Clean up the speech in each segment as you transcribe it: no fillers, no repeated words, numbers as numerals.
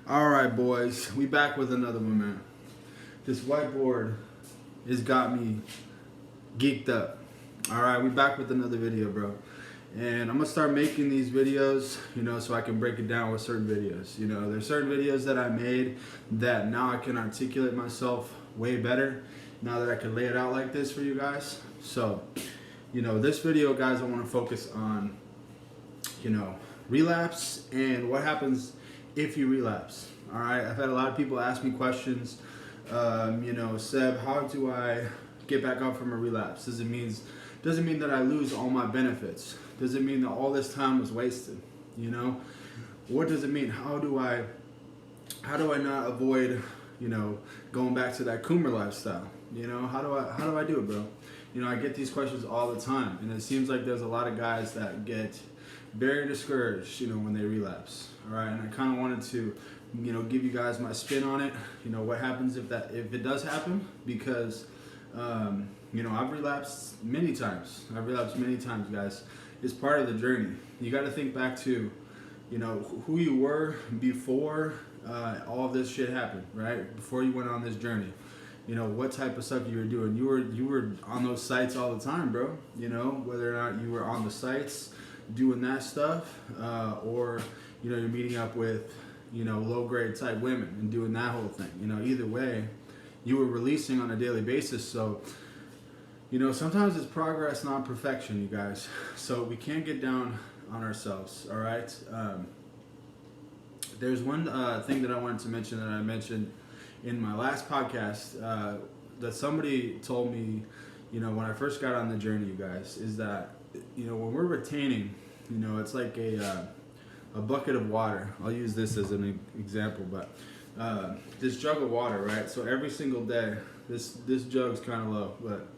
All right, boys, we back with another one, man. This whiteboard has got me geeked up. All right, we back with another video, bro. And I'm gonna start making these videos, so I can break it down with certain videos. There's certain videos that I made that now I can articulate myself way better now that I can lay it out like this for you guys. So, this video, guys, I want to focus on, relapse and what happens if you relapse. All right, I've had a lot of people ask me questions. Seb, how do I get back up from a relapse? Does it mean that I lose all my benefits? Does it mean that all this time was wasted? What does it mean? How do I not avoid, going back to that Coomer lifestyle? How do I do it, bro? I get these questions all the time, and it seems like there's a lot of guys that get very discouraged, when they relapse. All right, and I kind of wanted to, give you guys my spin on it. What happens if it does happen? Because, I've relapsed many times. Guys. It's part of the journey. You got to think back to, who you were before all of this shit happened, right? Before you went on this journey. What type of stuff you were doing. You were on those sites all the time, bro. Whether or not you were on the sites doing that stuff, or you're meeting up with low grade type women and doing that whole thing. Either way, you were releasing on a daily basis. So sometimes it's progress, not perfection, you guys. So we can't get down on ourselves. All right. There's one thing that I wanted to mention that I mentioned in my last podcast, that somebody told me, when I first got on the journey, you guys, is that, when we're retaining, it's like a bucket of water. I'll use this as an example, but this jug of water, right? So every single day, this jug's kind of low, but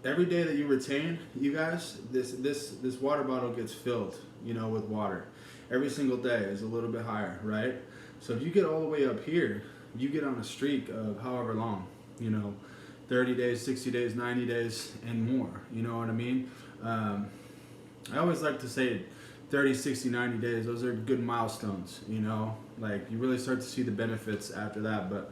every day that you retain, you guys, this water bottle gets filled, with water. Every single day is a little bit higher, right? So if you get all the way up here, you get on a streak of however long, 30 days, 60 days, 90 days, and more. You know what I mean? I always like to say 30, 60, 90 days. Those are good milestones, Like, you really start to see the benefits after that. But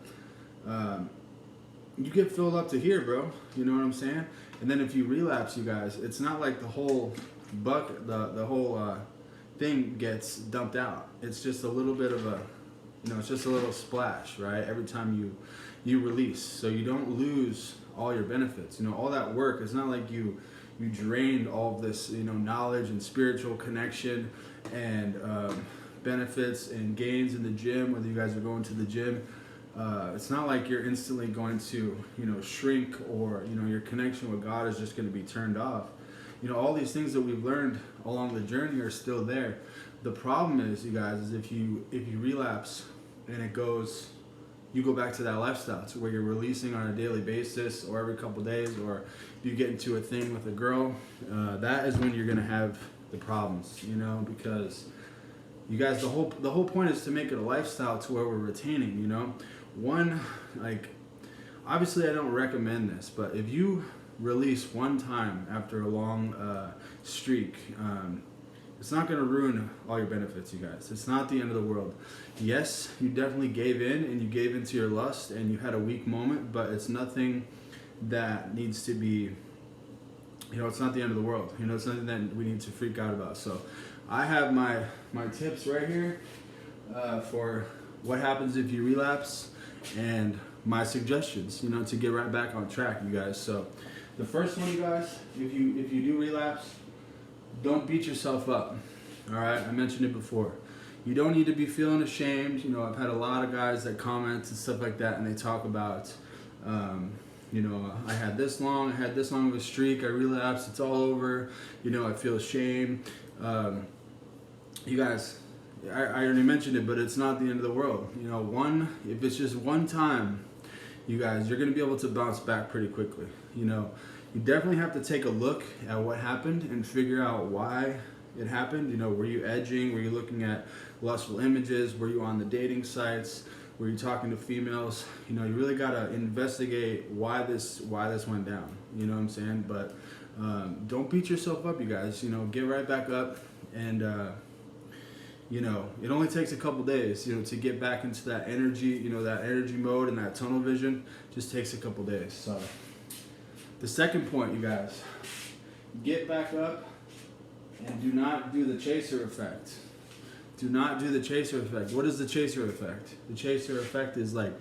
you get filled up to here, bro. You know what I'm saying? And then if you relapse, you guys, it's not like the whole bucket, the whole thing gets dumped out. It's just a little bit of a, it's just a little splash, right? Every time you release. So you don't lose all your benefits. All that work, it's not like you drained all of this, knowledge and spiritual connection and benefits and gains in the gym, whether you guys are going to the gym. It's not like you're instantly going to, shrink, or, your connection with God is just going to be turned off. All these things that we've learned along the journey are still there. The problem is, you guys, is if you relapse and you go back to that lifestyle to where you're releasing on a daily basis or every couple days, or you get into a thing with a girl, that is when you're going to have the problems, because you guys, the whole point is to make it a lifestyle to where we're retaining, One, like, obviously I don't recommend this, but if you release one time after a long streak, it's not going to ruin all your benefits, you guys. It's not the end of the world. Yes, you definitely gave in, and you gave into your lust, and you had a weak moment, but it's nothing that needs to be, it's not the end of the world. It's nothing that we need to freak out about. So I have my tips right here for what happens if you relapse, and my suggestions, to get right back on track, you guys. So the first one, you guys, if you do relapse, don't beat yourself up. All right, I mentioned it before. You don't need to be feeling ashamed. I've had a lot of guys that comment and stuff like that, and they talk about, I had this long of a streak, I relapsed, it's all over, I feel ashamed. You guys, I already mentioned it, but it's not the end of the world. If it's just one time, you guys, you're going to be able to bounce back pretty quickly. You definitely have to take a look at what happened and figure out why it happened. Were you edging? Were you looking at lustful images? Were you on the dating sites? Were you talking to females? You really got to investigate why this went down. You know what I'm saying? But don't beat yourself up, you guys. Get right back up and you know, it only takes a couple days, you know, to get back into that energy, you know, that energy mode and that tunnel vision. Just takes a couple days. So the second point, you guys, get back up and do not do the chaser effect. Do not do the chaser effect. What is the chaser effect? The chaser effect is like,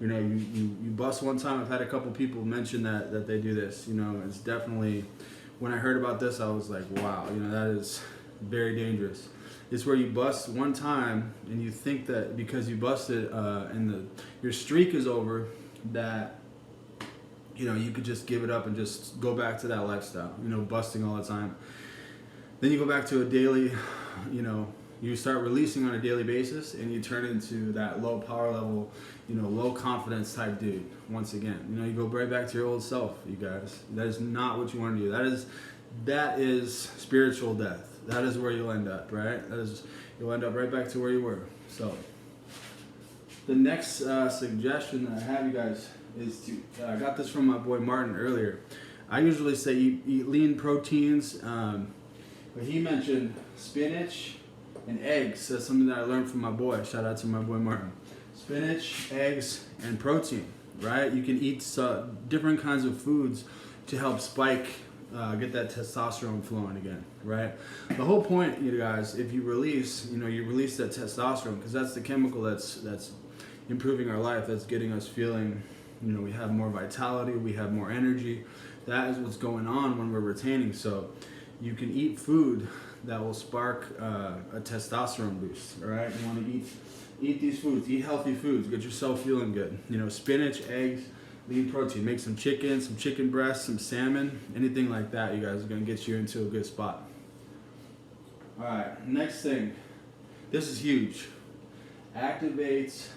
you know, you bust one time. I've had a couple people mention that they do this. You know, it's definitely, when I heard about this, I was like, wow, you know, that is very dangerous. It's where you bust one time and you think that because you busted and your streak is over, that, you know, you could just give it up and just go back to that lifestyle, you know, busting all the time. Then you go back to a daily, you know, you start releasing on a daily basis and you turn into that low power level, you know, low confidence type dude once again. You know, you go right back to your old self, you guys. That is not what you want to do. That is spiritual death. That is where you'll end up, right? You'll end up right back to where you were. So the next suggestion that I have, you guys, is to, I got this from my boy Martin earlier. I usually say eat lean proteins, but he mentioned spinach and eggs. That's something that I learned from my boy. Shout out to my boy Martin. Spinach, eggs, and protein, right? You can eat different kinds of foods to help spike, get that testosterone flowing again, right? The whole point, you guys, if you release, you know, you release that testosterone, because that's the chemical that's improving our life, that's getting us feeling, you know, we have more vitality, we have more energy. That is what's going on when we're retaining. So you can eat food that will spark a testosterone boost, all right? You want to eat these foods, eat healthy foods, get yourself feeling good. You know, spinach, eggs, lean protein. Make some chicken breast, some salmon, anything like that, you guys, are going to get you into a good spot. All right, next thing. This is huge. Activates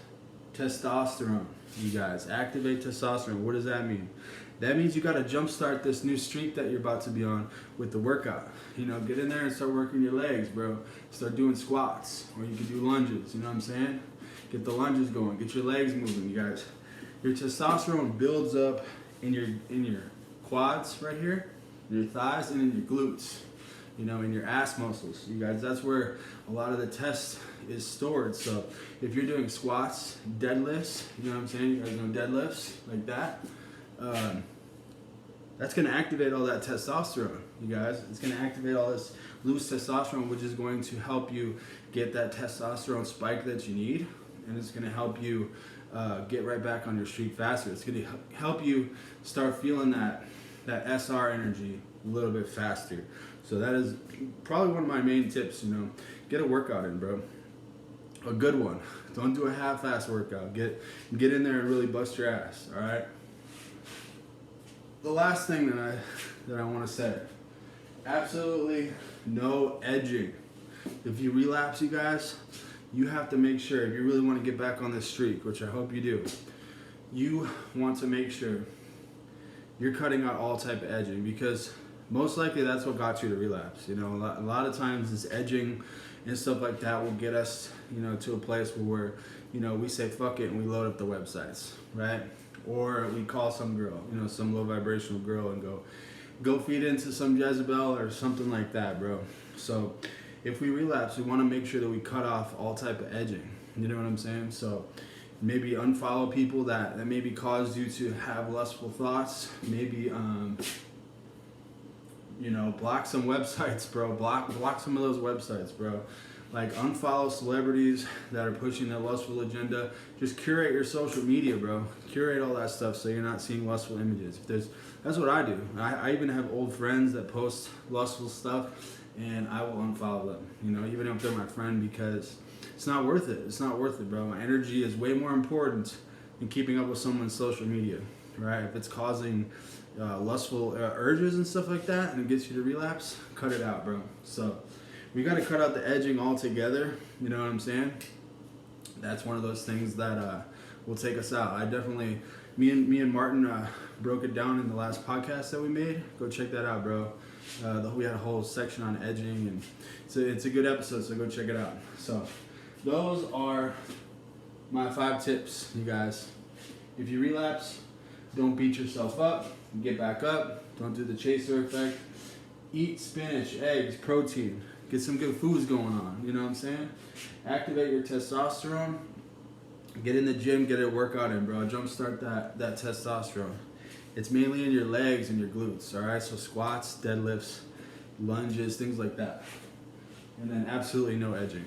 testosterone, you guys. Activate testosterone. What does that mean? That means you got to jumpstart this new streak that you're about to be on with the workout. You know, get in there and start working your legs, bro. Start doing squats, or you can do lunges, you know what I'm saying? Get the lunges going, get your legs moving, you guys. Your testosterone builds up in your quads right here, your thighs, and in your glutes, you know, in your ass muscles, you guys. That's where a lot of the test is stored. So if you're doing squats, deadlifts, you know what I'm saying? You guys know deadlifts like that. That's going to activate all that testosterone, you guys. It's going to activate all this loose testosterone, which is going to help you get that testosterone spike that you need, and it's going to help you get right back on your streak faster. It's going to help you start feeling that SR energy a little bit faster. So that is probably one of my main tips, you know. Get a workout in, bro. A good one. Don't do a half-ass workout. Get in there and really bust your ass, all right? The last thing that I want to say, absolutely no edging. If you relapse, you guys, you have to make sure, if you really want to get back on this streak, which I hope you do, you want to make sure you're cutting out all type of edging, because most likely that's what got you to relapse. You know, a lot of times this edging and stuff like that will get us, you know, to a place where we're, you know, we say fuck it and we load up the websites, right? Or we call some girl, you know, some low vibrational girl, and go feed into some Jezebel or something like that, bro. So if we relapse, we want to make sure that we cut off all type of edging. You know what I'm saying? So maybe unfollow people that maybe caused you to have lustful thoughts. Maybe you know, block some websites, bro. Block some of those websites, bro. Like, unfollow celebrities that are pushing that lustful agenda. Just curate your social media, bro. Curate all that stuff so you're not seeing lustful images. That's what I do. I even have old friends that post lustful stuff, and I will unfollow them. You know, even if they're my friend, because it's not worth it. It's not worth it, bro. My energy is way more important than keeping up with someone's social media, right? If it's causing lustful urges and stuff like that, and it gets you to relapse, cut it out, bro. So we got to cut out the edging altogether. You know what I'm saying? That's one of those things that will take us out. I definitely, me and Martin broke it down in the last podcast that we made. Go check that out, bro. We had a whole section on edging, and it's a good episode, so go check it out. So those are my 5 tips, you guys. If you relapse, don't beat yourself up. Get back up. Don't do the chaser effect. Eat spinach, eggs, protein. Get some good foods going on. You know what I'm saying? Activate your testosterone. Get in the gym, get a workout in, bro. Jumpstart that testosterone. It's mainly in your legs and your glutes, all right? So squats, deadlifts, lunges, things like that. And then absolutely no edging.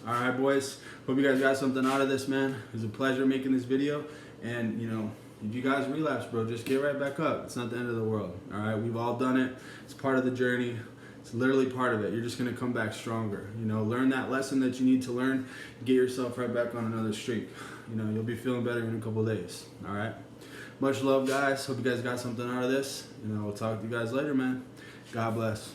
All right, boys. Hope you guys got something out of this, man. It was a pleasure making this video. And, you know, if you guys relapse, bro, just get right back up. It's not the end of the world, all right? We've all done it. It's part of the journey. It's literally part of it. You're just going to come back stronger. You know, learn that lesson that you need to learn. Get yourself right back on another streak. You know, you'll be feeling better in a couple days, all right? Much love, guys. Hope you guys got something out of this. You know, we'll talk to you guys later, man. God bless.